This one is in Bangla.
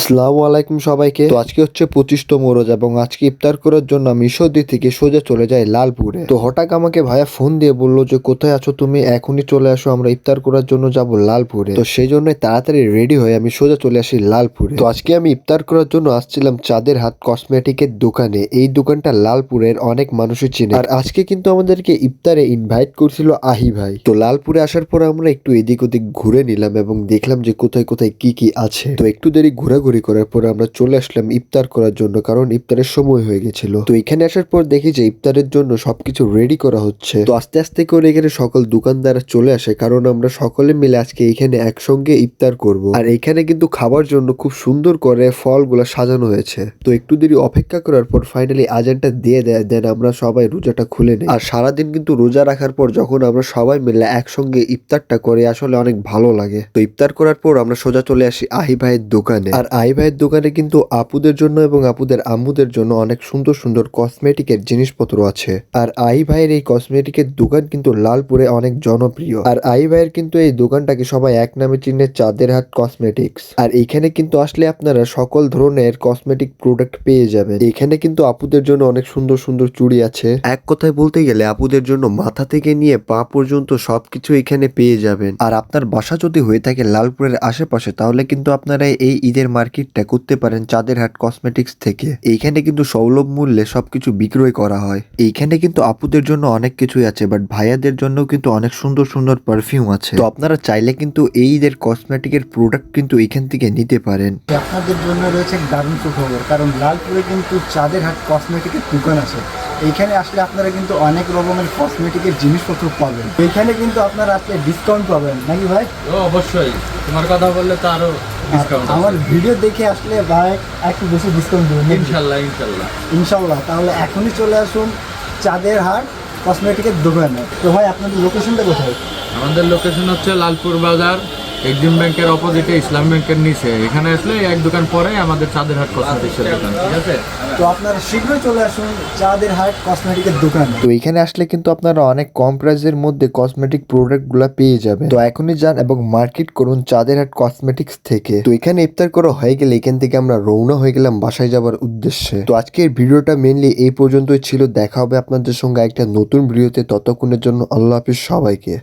আসসালামু আলাইকুম সবাইকে। তো আজকে হচ্ছে 25তম রোজা এবং আজকে ইফতার করার জন্য আমি ঈশ্বরদী থেকে সোজা চলে যাই লালপুরে। তো হঠাৎ আমাকে ভাইয়া ফোন দিয়ে বললো যে কোথায় আছো তুমি, এখনই চলে আসো, আমরা ইফতার করার জন্য যাব লালপুরে। তো সেই জন্য তাড়াতাড়ি রেডি হয়ে আমি সোজা চলে আসি লালপুরে। তো আজকে আমি ইফতার করার জন্য আসছিলাম চাঁদের হাট কসমেটিকের দোকানে। এই দোকানটা লালপুরের অনেক মানুষই চিনে। আর আজকে কিন্তু আমাদেরকে ইফতারে ইনভাইট করছিল আহি ভাই। তো লালপুরে আসার পর আমরা একটু এদিক ওদিক ঘুরে নিলাম এবং দেখলাম যে কোথায় কোথায় কি কি আছে। তো একটু দেরি ঘোরাঘুরি করার পর আমরা চলে আসলাম ইফতার করার জন্য, কারণ ইফতারের সময় হয়ে গেছিল। তো এখানে আসার পর দেখি যে ইফতারের জন্য সবকিছু রেডি করা হচ্ছে। তো আস্তে আস্তে করে এখানে সকল দোকানদার চলে আসে, কারণ আমরা সকলে মিলে আজকে এখানে একসঙ্গে ইফতার করব। আর এখানে কিন্তু খাবার জন্য খুব সুন্দর করে ফলগুলো সাজানো হয়েছে। তো একটু দেরি অপেক্ষা করার পর ফাইনালি আজানটা দিয়ে দেয়, দেন আমরা সবাই রোজাটা খুলে নিই। আর সারাদিন কিন্তু রোজা রাখার পর যখন আমরা সবাই মিলে একসঙ্গে ইফতারটা করে আসলে অনেক ভালো লাগে। তো ইফতার করার পর আমরা সোজা চলে আসি আহি ভাইয়ের দোকানে। আর আহি ভাইয়ের দোকানে কিন্তু আপুদের জন্য এবং আপুদের আম্মুদের জন্য অনেক সুন্দর সুন্দর কসমেটিকের জিনিসপত্র আছে। আর আহি ভাইয়ের এই কসমেটিকের দোকান কিন্তু লালপুরে অনেক জনপ্রিয়। আর আহি ভাইয়ের কিন্তু এই দোকানটাকে সবাই এক নামে চিনে, চাঁদের হাট কসমেটিক্স। আর এখানে কিন্তু আসলে আপনারা সকল ধরনের কসমেটিক প্রোডাক্ট পেয়ে যাবেন। এখানে কিন্তু আপুদের জন্য অনেক সুন্দর সুন্দর চুড়ি আছে। এক কথায় বলতে গেলে আপুদের জন্য মাথা থেকে নিয়ে পা পর্যন্ত সবকিছু এখানে পেয়ে যাবেন। আর আপনার বাসা যদি হয়ে থাকে লালপুরের আশেপাশে, তাহলে কিন্তু আপনারা এই ঈদের মার্কেটটা করতে পারেন চাঁদের হাট কসমেটিক্স থেকে। এইখানে কিন্তু সুলভ মূল্যে সবকিছু বিক্রয় করা হয়। এইখানে কিন্তু আপুদের জন্য অনেক কিছুই আছে, বাট ভাইয়াদের জন্য কিন্তু অনেক সুন্দর সুন্দর পারফিউম আছে। তো আপনারা চাইলে কিন্তু এই ঈদের কসমেটিকের প্রোডাক্ট কিন্তু এইখান থেকে নিতে পারেন। আপনাদের জন্য রয়েছে দারুণ সুখবর, কারণ লালপুরে কিন্তু চাঁদের হাট কসমেটিকের দোকান আছে। এইখানে আসলে আপনারা কিন্তু অনেক রকমের কসমেটিকের জিনিসপত্র পাবেন। এইখানে কিন্তু আপনারা আসলে ডিসকাউন্ট পাবেন নাকি ভাই? অবশ্যই, তোমার কথা বললে তো আরো ডিসকাউন্ট। আমার ভিডিও দেখে আসলে ভাই একটু বেশি ডিসকাউন্ট দেবেন ইনশাল্লাহ ইনশাল্লাহ ইনশাল্লাহ। তাহলে এখনই চলে আসুন চাঁদের হাট কসমেটিকের দোকানে। তো ভাই আপনাদের লোকেশনটা কোথায়? আমাদের লোকেশন হচ্ছে লালপুর বাজার, এক্সিম ব্যাংকের অপোজিটে ইসলাম ব্যাংকের নিচে। এখানে আসলে এক দোকান পরে আমাদের চাঁদের হাট কসমেটিক্সের দোকান, ঠিক আছে? তো আপনারা শীঘ্রই চলে আসুন চাঁদের হাট কসমেটিকের দোকানে। তো এখানে আসলে কিন্তু আপনারা অনেক কম প্রাইসের মধ্যে কসমেটিক প্রোডাক্ট গুলা পেয়ে যাবেন। তো এখনই যান এবং মার্কেট করুন চাঁদের হাট কসমেটিক্স থেকে। তো এখানে ইফতার করা হয়ে গেলে এখান থেকে আমরা রওনা হয়ে গেলাম বাসায় যাওয়ার উদ্দেশ্যে। তো আজকের ভিডিওটা মেনলি এই পর্যন্তই ছিল। দেখা হবে আপনাদের সঙ্গে একটা নতুন ভিডিওতে। ততক্ষণের জন্য আল্লাহ হাফিজ সবাইকে।